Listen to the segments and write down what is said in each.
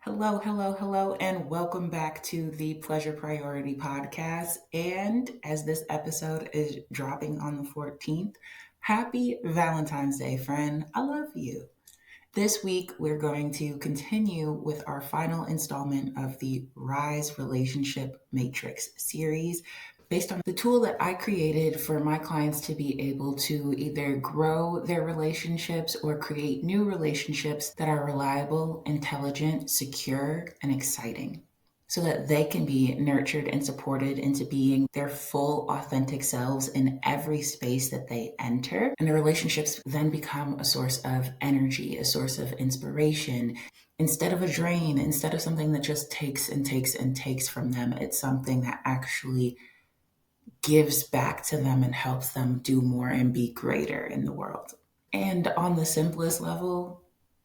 Hello, hello, hello, and welcome back to the Pleasure Priority Podcast. And as this episode is dropping on the 14th, happy Valentine's Day, friend. I love you. This week, we're going to continue with our final installment of the Rise Relationship Matrix series based on the tool that I created for my clients to be able to either grow their relationships or create new relationships that are reliable, intelligent, secure, and exciting, so that they can be nurtured and supported into being their full, authentic selves in every space that they enter. And the relationships then become a source of energy, a source of inspiration. Instead of a drain, instead of something that just takes and takes and takes from them, it's something that actually gives back to them and helps them do more and be greater in the world. And on the simplest level,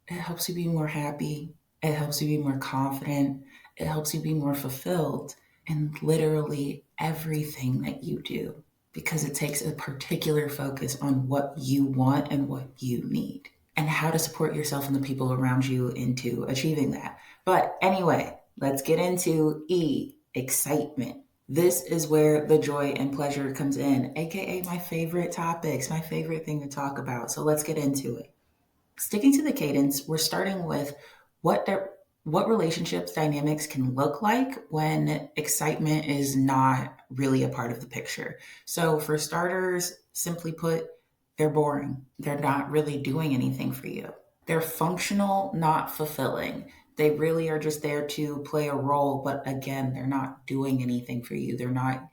it helps you be more happy. It helps you be more confident. It helps you be more fulfilled in literally everything that you do, because it takes a particular focus on what you want and what you need and how to support yourself and the people around you into achieving that. But anyway, let's get into excitement. This is where the joy and pleasure comes in, aka my favorite topics, my favorite thing to talk about. So let's get into it. Sticking to the cadence, we're starting with what relationships dynamics can look like when excitement is not really a part of the picture. So for starters, simply put, they're boring. They're not really doing anything for you. They're functional, not fulfilling. They really are just there to play a role, but again, they're not doing anything for you. They're not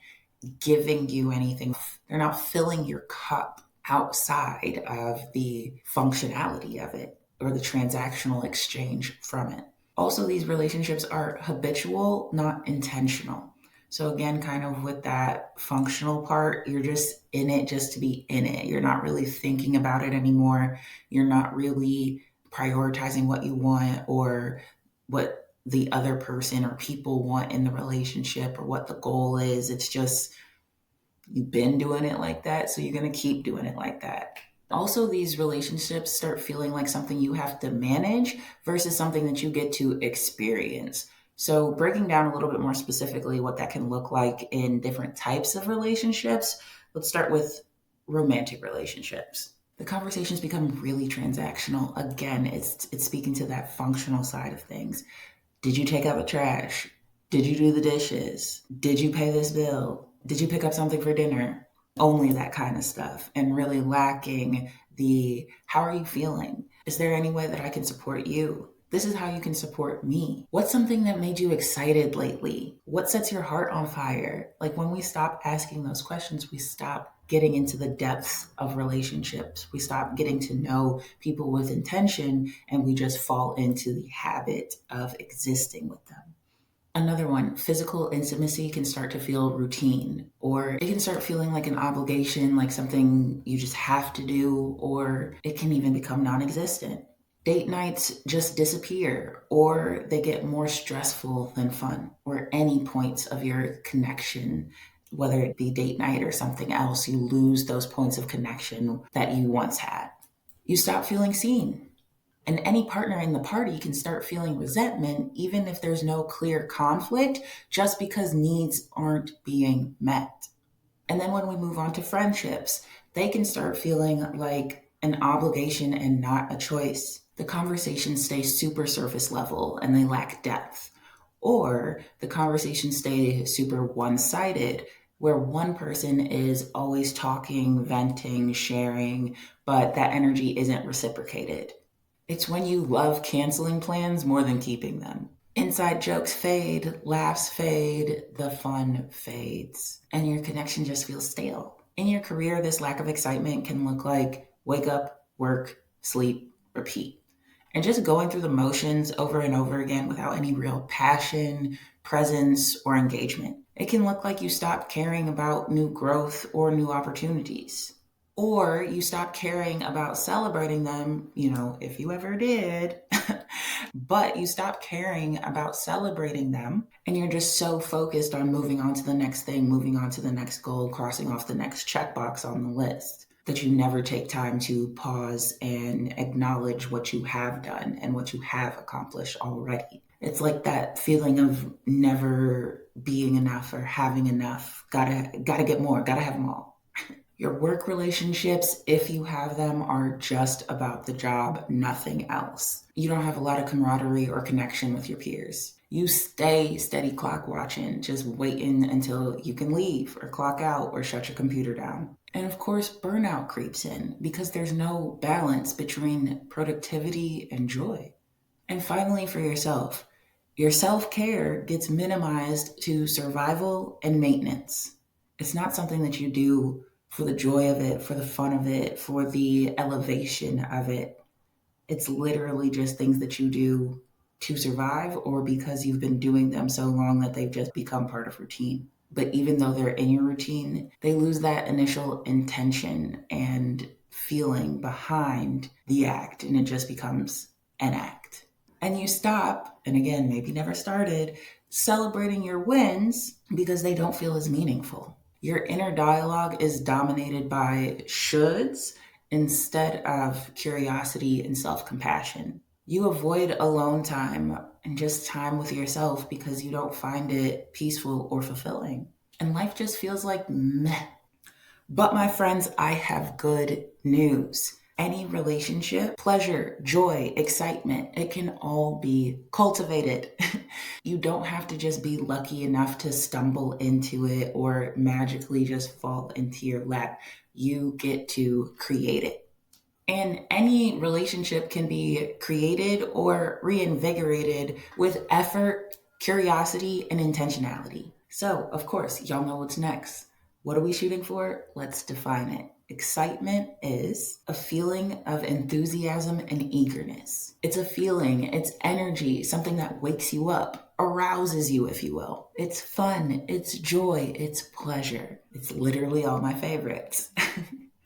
giving you anything. They're not filling your cup outside of the functionality of it or the transactional exchange from it. Also, these relationships are habitual, not intentional. So again, kind of with that functional part, you're just in it just to be in it. You're not really thinking about it anymore. You're not really prioritizing what you want or what the other person or people want in the relationship or what the goal is. It's just you've been doing it like that, so you're going to keep doing it like that. Also, these relationships start feeling like something you have to manage versus something that you get to experience. So breaking down a little bit more specifically what that can look like in different types of relationships, let's start with romantic relationships. The conversations become really transactional. Again, it's speaking to that functional side of things. Did you take out the trash? Did you do the dishes? Did you pay this bill? Did you pick up something for dinner? Only that kind of stuff, and really lacking the how are you feeling? Is there any way that I can support you? This is how you can support me. What's something that made you excited lately? What sets your heart on fire? Like when we stop asking those questions, we stop getting into the depths of relationships. We stop getting to know people with intention, and we just fall into the habit of existing with them. Another one, physical intimacy can start to feel routine, or it can start feeling like an obligation, like something you just have to do, or it can even become non-existent. Date nights just disappear, or they get more stressful than fun, or any points of your connection, whether it be date night or something else, you lose those points of connection that you once had. You stop feeling seen. And any partner in the party can start feeling resentment, even if there's no clear conflict, just because needs aren't being met. And then when we move on to friendships, they can start feeling like an obligation and not a choice. The conversations stay super surface level and they lack depth. Or the conversations stay super one-sided, where one person is always talking, venting, sharing, but that energy isn't reciprocated. It's when you love canceling plans more than keeping them. Inside jokes fade, laughs fade, the fun fades, and your connection just feels stale. In your career, this lack of excitement can look like wake up, work, sleep, repeat. And just going through the motions over and over again without any real passion, presence, or engagement. It can look like you stop caring about new growth or new opportunities. Or you stop caring about celebrating them, if you ever did, but you stop caring about celebrating them and you're just so focused on moving on to the next thing, moving on to the next goal, crossing off the next checkbox on the list, that you never take time to pause and acknowledge what you have done and what you have accomplished already. It's like that feeling of never being enough or having enough. Gotta get more, gotta have them all. Your work relationships, if you have them, are just about the job, nothing else. You don't have a lot of camaraderie or connection with your peers. You stay steady clock watching, just waiting until you can leave or clock out or shut your computer down. And of course, burnout creeps in because there's no balance between productivity and joy. And finally, for yourself, your self care gets minimized to survival and maintenance. It's not something that you do for the joy of it, for the fun of it, for the elevation of it. It's literally just things that you do to survive or because you've been doing them so long that they've just become part of routine. But even though they're in your routine, they lose that initial intention and feeling behind the act, and it just becomes an act. And you stop, and again, maybe never started, celebrating your wins because they don't feel as meaningful. Your inner dialogue is dominated by shoulds instead of curiosity and self-compassion. You avoid alone time and just time with yourself because you don't find it peaceful or fulfilling. And life just feels like meh. But my friends, I have good news. Any relationship, pleasure, joy, excitement, it can all be cultivated. You don't have to just be lucky enough to stumble into it or magically just fall into your lap. You get to create it. And any relationship can be created or reinvigorated with effort, curiosity, and intentionality. So, of course, y'all know what's next. What are we shooting for? Let's define it. Excitement is a feeling of enthusiasm and eagerness. It's a feeling, it's energy, something that wakes you up, arouses you, if you will. It's fun, it's joy, it's pleasure. It's literally all my favorites.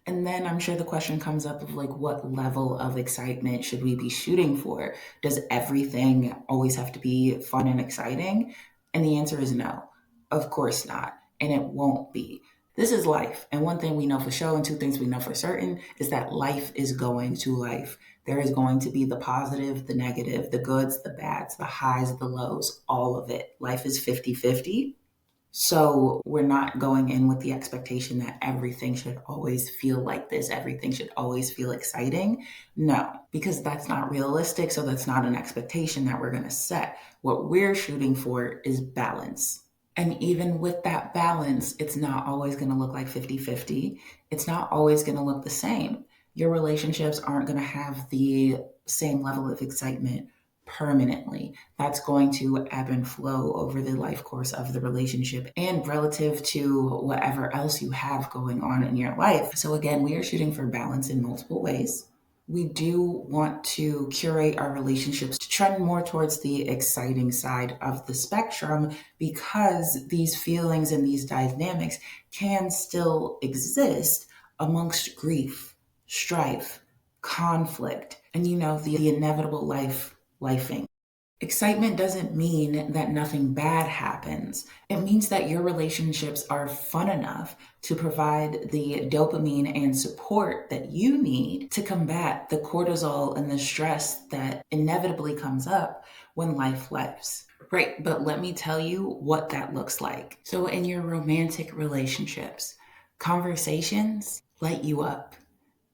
And then I'm sure the question comes up of like, what level of excitement should we be shooting for? Does everything always have to be fun and exciting? And the answer is no, of course not. And it won't be. This is life. And one thing we know for sure, and two things we know for certain, is that life is going to life. There is going to be the positive, the negative, the goods, the bads, the highs, the lows, all of it. Life is 50-50. So we're not going in with the expectation that everything should always feel like this, everything should always feel exciting. No, because that's not realistic. So that's not an expectation that we're going to set. What we're shooting for is balance. And even with that balance, it's not always going to look like 50-50. It's not always going to look the same. Your relationships aren't going to have the same level of excitement permanently. That's going to ebb and flow over the life course of the relationship and relative to whatever else you have going on in your life. So again, we are shooting for balance in multiple ways. We do want to curate our relationships to trend more towards the exciting side of the spectrum because these feelings and these dynamics can still exist amongst grief, strife, conflict, and the inevitable lifing. Excitement doesn't mean that nothing bad happens. It means that your relationships are fun enough to provide the dopamine and support that you need to combat the cortisol and the stress that inevitably comes up when life lives. Right, but let me tell you what that looks like. So in your romantic relationships, conversations light you up.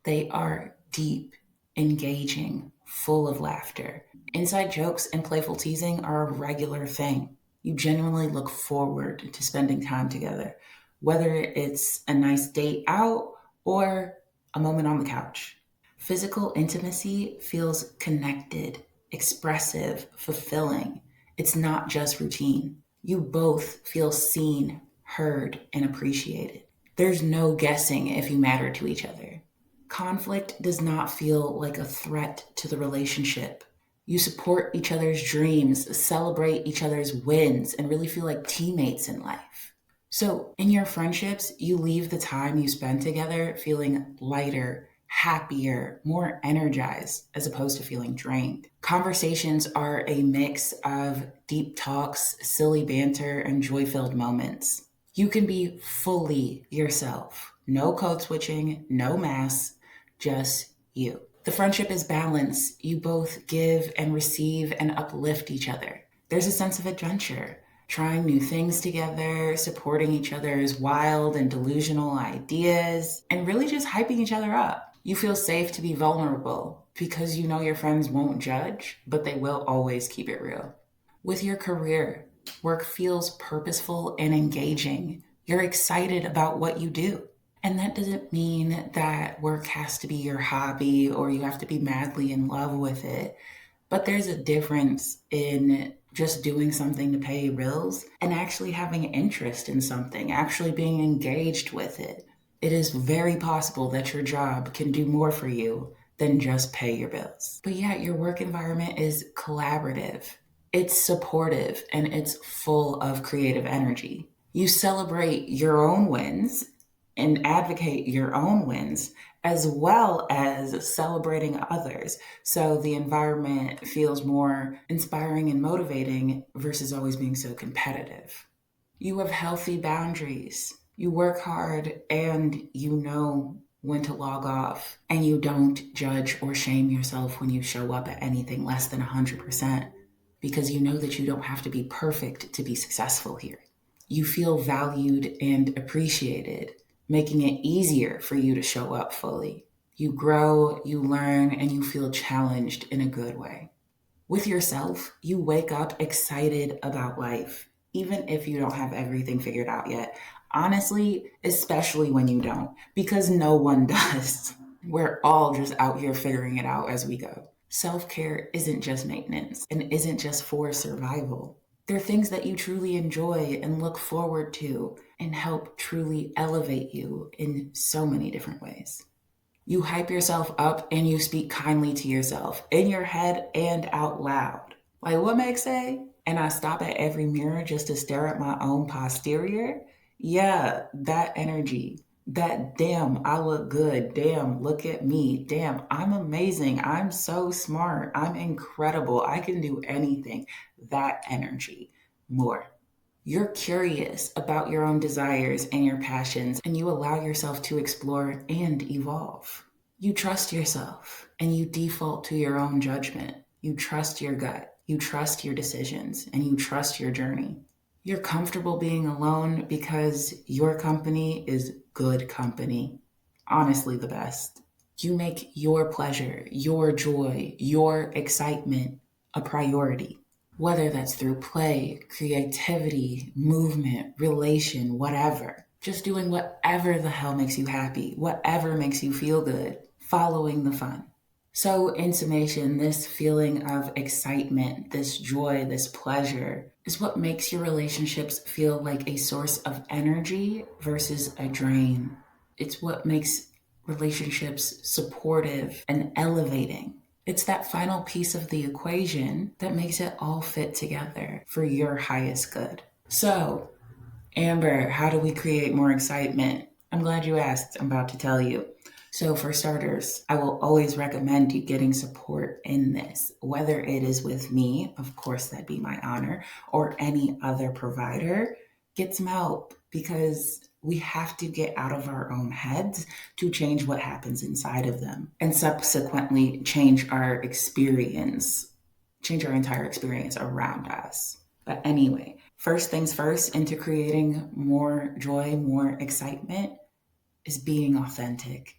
They are deep, engaging, full of laughter. Inside jokes and playful teasing are a regular thing. You genuinely look forward to spending time together, whether it's a nice date out or a moment on the couch. Physical intimacy feels connected, expressive, fulfilling. It's not just routine. You both feel seen, heard, and appreciated. There's no guessing if you matter to each other. Conflict does not feel like a threat to the relationship. You support each other's dreams, celebrate each other's wins, and really feel like teammates in life. So in your friendships, you leave the time you spend together feeling lighter, happier, more energized, as opposed to feeling drained. Conversations are a mix of deep talks, silly banter, and joy-filled moments. You can be fully yourself. No code switching, no masks, just you. The friendship is balance. You both give and receive and uplift each other. There's a sense of adventure, trying new things together, supporting each other's wild and delusional ideas, and really just hyping each other up. You feel safe to be vulnerable because you know your friends won't judge, but they will always keep it real. With your career, work feels purposeful and engaging. You're excited about what you do. And that doesn't mean that work has to be your hobby or you have to be madly in love with it. But there's a difference in just doing something to pay your bills and actually having interest in something, actually being engaged with it. It is very possible that your job can do more for you than just pay your bills. But yeah, your work environment is collaborative, it's supportive, and it's full of creative energy. You celebrate your own wins and advocate your own wins as well as celebrating others. So the environment feels more inspiring and motivating versus always being so competitive. You have healthy boundaries. You work hard and you know when to log off, and you don't judge or shame yourself when you show up at anything less than 100% because you know that you don't have to be perfect to be successful here. You feel valued and appreciated, making it easier for you to show up fully. You grow, you learn, and you feel challenged in a good way. With yourself, you wake up excited about life, even if you don't have everything figured out yet. Honestly, especially when you don't, because no one does. We're all just out here figuring it out as we go. Self-care isn't just maintenance and isn't just for survival. They're things that you truly enjoy and look forward to and help truly elevate you in so many different ways. You hype yourself up and you speak kindly to yourself in your head and out loud. Like what Meg say? And I stop at every mirror just to stare at my own posterior? Yeah, that energy. That damn, I look good. Damn, look at me. Damn, I'm amazing. I'm so smart. I'm incredible. I can do anything. That energy. More. You're curious about your own desires and your passions, and you allow yourself to explore and evolve. You trust yourself and you default to your own judgment. You trust your gut, you trust your decisions, and you trust your journey. You're comfortable being alone because your company is good company. Honestly, the best. You make your pleasure, your joy, your excitement a priority. Whether that's through play, creativity, movement, relation, whatever. Just doing whatever the hell makes you happy, whatever makes you feel good, following the fun. So, in summation, this feeling of excitement, this joy, this pleasure is what makes your relationships feel like a source of energy versus a drain. It's what makes relationships supportive and elevating. It's that final piece of the equation that makes it all fit together for your highest good. So, Amber, how do we create more excitement? I'm glad you asked. I'm about to tell you. So, for starters, I will always recommend you getting support in this, whether it is with me, of course, that'd be my honor, or any other provider. Get some help because we have to get out of our own heads to change what happens inside of them and subsequently change our experience, change our entire experience around us. But anyway, first things first, into creating more joy, more excitement is being authentic.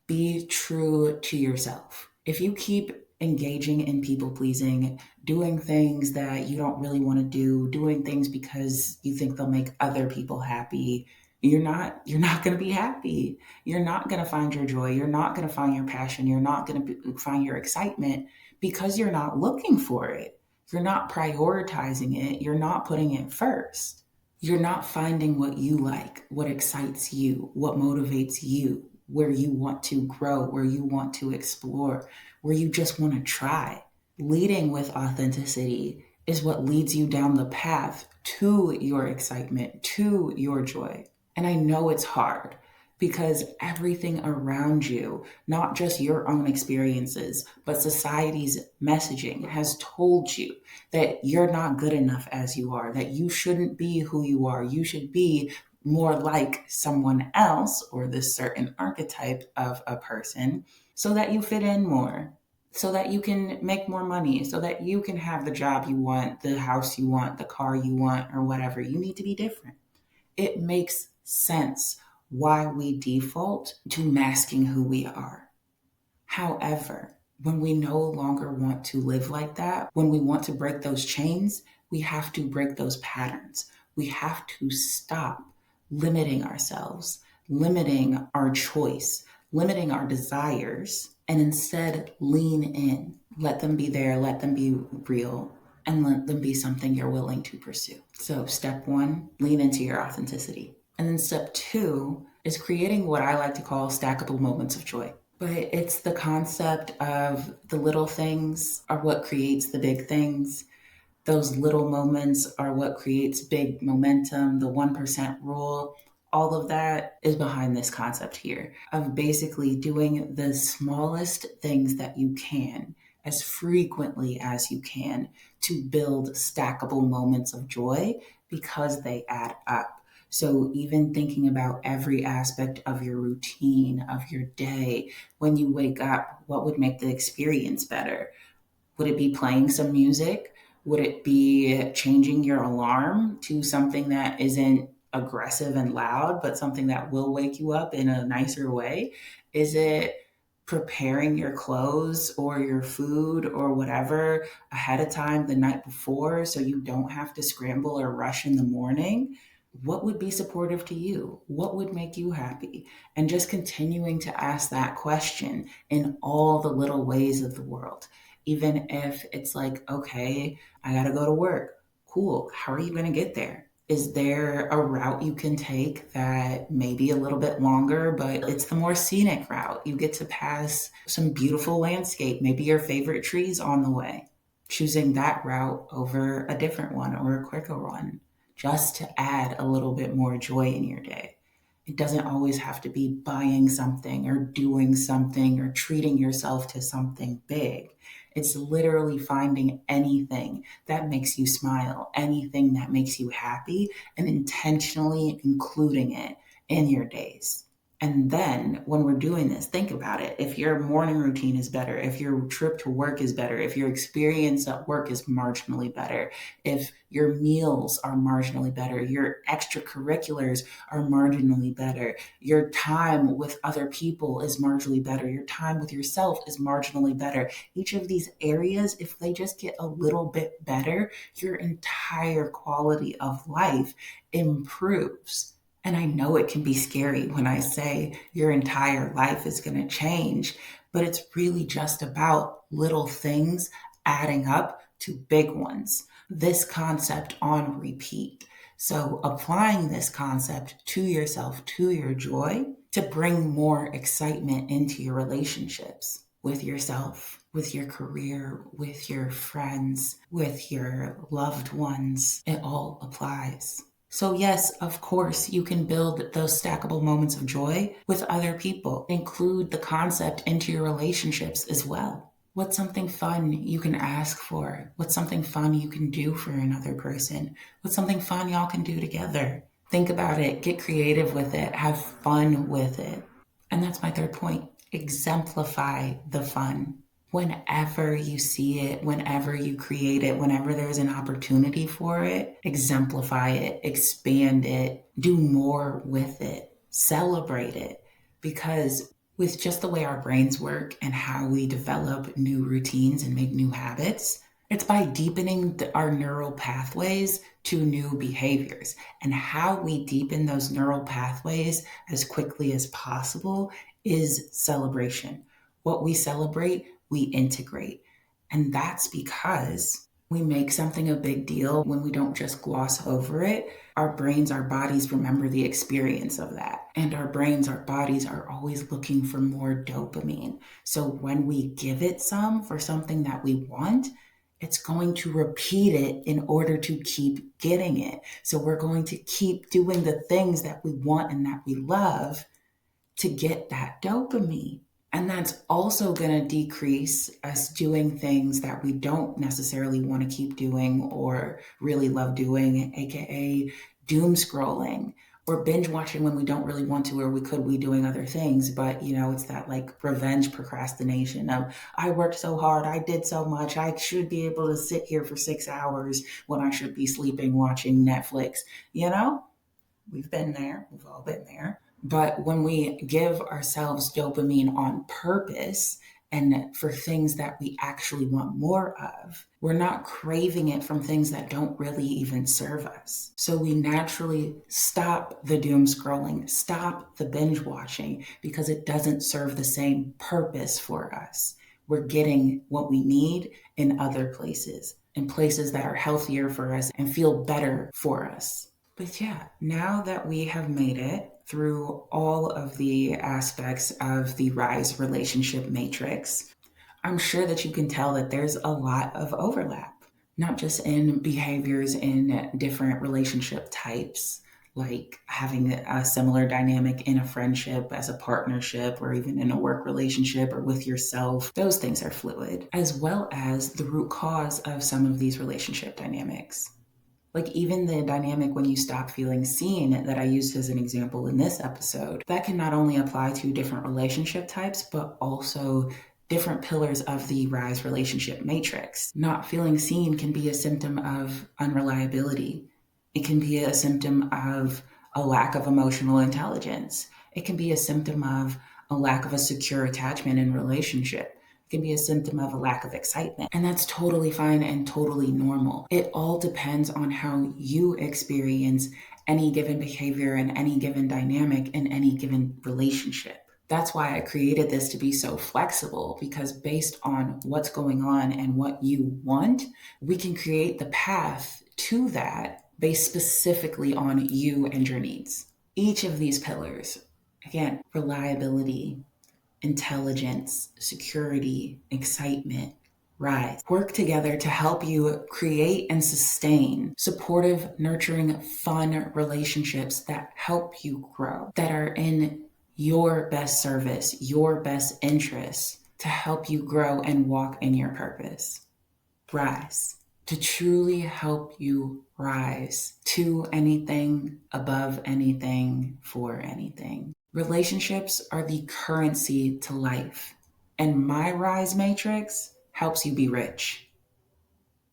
Be true to yourself. If you keep engaging in people pleasing, doing things that you don't really want to do, doing things because you think they'll make other people happy, you're not going to be happy. You're not going to find your joy. You're not going to find your passion. You're not going to find your excitement because you're not looking for it. You're not prioritizing it. You're not putting it first. You're not finding what you like, what excites you, what motivates you, where you want to grow, where you want to explore, where you just want to try. Leading with authenticity is what leads you down the path to your excitement, to your joy. And I know it's hard because everything around you, not just your own experiences, but society's messaging has told you that you're not good enough as you are, that you shouldn't be who you are. You should be more like someone else or this certain archetype of a person so that you fit in more. so that you can make more money, so that you can have the job you want, the house you want, the car you want, or whatever. You need to be different. It makes sense why we default to masking who we are. However, when we no longer want to live like that, when we want to break those chains, we have to break those patterns. We have to stop limiting ourselves, limiting our choice, limiting our desires, and instead lean in. Let them be there, let them be real, and let them be something you're willing to pursue. So, step one, lean into your authenticity. And then step two is creating what I like to call stackable moments of joy. But it's the concept of the little things are what creates the big things. Those little moments are what creates big momentum, the 1% rule. All of that is behind this concept here of basically doing the smallest things that you can as frequently as you can to build stackable moments of joy because they add up. So, even thinking about every aspect of your routine, of your day, when you wake up, what would make the experience better? Would it be playing some music? Would it be changing your alarm to something that isn't aggressive and loud, but something that will wake you up in a nicer way? Is it preparing your clothes or your food or whatever ahead of time the night before so you don't have to scramble or rush in the morning? What would be supportive to you? What would make you happy? And just continuing to ask that question in all the little ways of the world. Even if it's like, okay, I gotta go to work. Cool. How are you gonna get there? Is there a route you can take that may be a little bit longer, but it's the more scenic route? You get to pass some beautiful landscape, maybe your favorite trees on the way. Choosing that route over a different one or a quicker one, just to add a little bit more joy in your day. It doesn't always have to be buying something or doing something or treating yourself to something big. It's literally finding anything that makes you smile, anything that makes you happy, and intentionally including it in your days. And then when we're doing this, think about it. If your morning routine is better, if your trip to work is better, if your experience at work is marginally better, if your meals are marginally better, your extracurriculars are marginally better, your time with other people is marginally better, your time with yourself is marginally better. Each of these areas, if they just get a little bit better, your entire quality of life improves. And I know it can be scary when I say your entire life is going to change, but it's really just about little things adding up to big ones. This concept on repeat. So, applying this concept to yourself, to your joy, to bring more excitement into your relationships with yourself, with your career, with your friends, with your loved ones. It all applies. So, yes, of course, you can build those stackable moments of joy with other people. Include the concept into your relationships as well. What's something fun you can ask for? What's something fun you can do for another person? What's something fun y'all can do together? Think about it, get creative with it, have fun with it. And that's my third point. Exemplify the fun. Whenever you see it, whenever you create it, whenever there's an opportunity for it, exemplify it, expand it, do more with it, celebrate it. Because with just the way our brains work and how we develop new routines and make new habits, it's by deepening our neural pathways to new behaviors. And how we deepen those neural pathways as quickly as possible is celebration. What we celebrate, we integrate. And that's because we make something a big deal when we don't just gloss over it. Our brains, our bodies remember the experience of that. And our brains, our bodies are always looking for more dopamine. So when we give it some for something that we want, it's going to repeat it in order to keep getting it. So we're going to keep doing the things that we want and that we love to get that dopamine. And that's also going to decrease us doing things that we don't necessarily want to keep doing or really love doing, aka doom scrolling Or binge watching when we don't really want to, or we could be doing other things, but it's that like revenge procrastination of, I worked so hard, I did so much, I should be able to sit here for 6 hours when I should be sleeping watching Netflix. We've been there, we've all been there. But when we give ourselves dopamine on purpose and for things that we actually want more of, we're not craving it from things that don't really even serve us. So we naturally stop the doom scrolling, stop the binge watching, because it doesn't serve the same purpose for us. We're getting what we need in other places, in places that are healthier for us and feel better for us. But yeah, now that we have made it through all of the aspects of the RISE relationship matrix, I'm sure that you can tell that there's a lot of overlap, not just in behaviors in different relationship types, like having a similar dynamic in a friendship, as a partnership, or even in a work relationship or with yourself. Those things are fluid, as well as the root cause of some of these relationship dynamics. Like even the dynamic when you stop feeling seen that I used as an example in this episode, that can not only apply to different relationship types, but also different pillars of the RISE relationship matrix. Not feeling seen can be a symptom of unreliability. It can be a symptom of a lack of emotional intelligence. It can be a symptom of a lack of a secure attachment in relationship. Can be a symptom of a lack of excitement. And that's totally fine and totally normal. It all depends on how you experience any given behavior and any given dynamic in any given relationship. That's why I created this to be so flexible, because based on what's going on and what you want, we can create the path to that based specifically on you and your needs. Each of these pillars, again, reliability, intelligence, security, excitement, RISE, work together to help you create and sustain supportive, nurturing, fun relationships that help you grow, that are in your best service, your best interests, to help you grow and walk in your purpose. RISE, to truly help you rise to anything, above anything, for anything. Relationships are the currency to life, and my RISE matrix helps you be rich.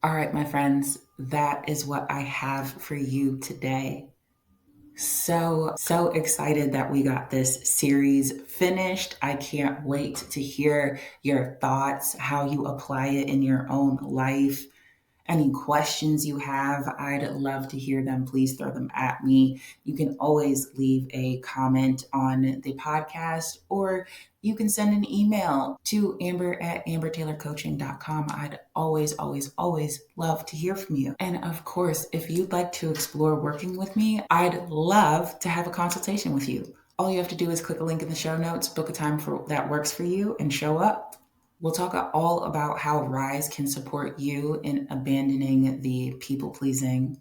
All right, my friends, that is what I have for you today. So excited that we got this series finished. I can't wait to hear your thoughts, how you apply it in your own life. Any questions you have, I'd love to hear them. Please throw them at me. You can always leave a comment on the podcast, or you can send an email to amber@ambertaylorcoaching.com. I'd always love to hear from you. And of course, if you'd like to explore working with me, I'd love to have a consultation with you. All you have to do is click a link in the show notes, book a time that works for you, and show up. We'll talk all about how RISE can support you in abandoning the people-pleasing,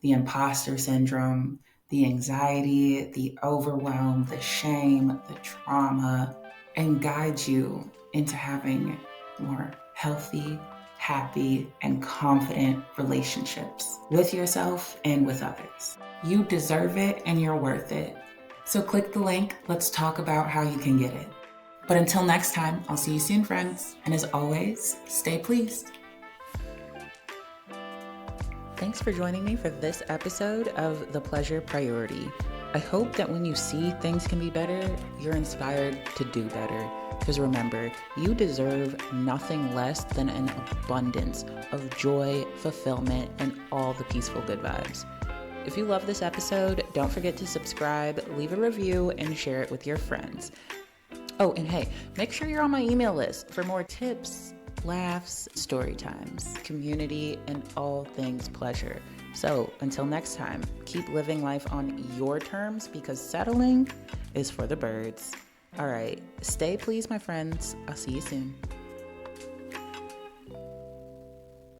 the imposter syndrome, the anxiety, the overwhelm, the shame, the trauma, and guide you into having more healthy, happy, and confident relationships with yourself and with others. You deserve it and you're worth it. So click the link. Let's talk about how you can get it. But until next time, I'll see you soon, friends. And as always, stay pleased. Thanks for joining me for this episode of The Pleasure Priority. I hope that when you see things can be better, you're inspired to do better. Because remember, you deserve nothing less than an abundance of joy, fulfillment, and all the peaceful good vibes. If you love this episode, don't forget to subscribe, leave a review, and share it with your friends. Oh, and hey, make sure you're on my email list for more tips, laughs, story times, community, and all things pleasure. So until next time, keep living life on your terms, because settling is for the birds. All right, stay pleased, my friends. I'll see you soon.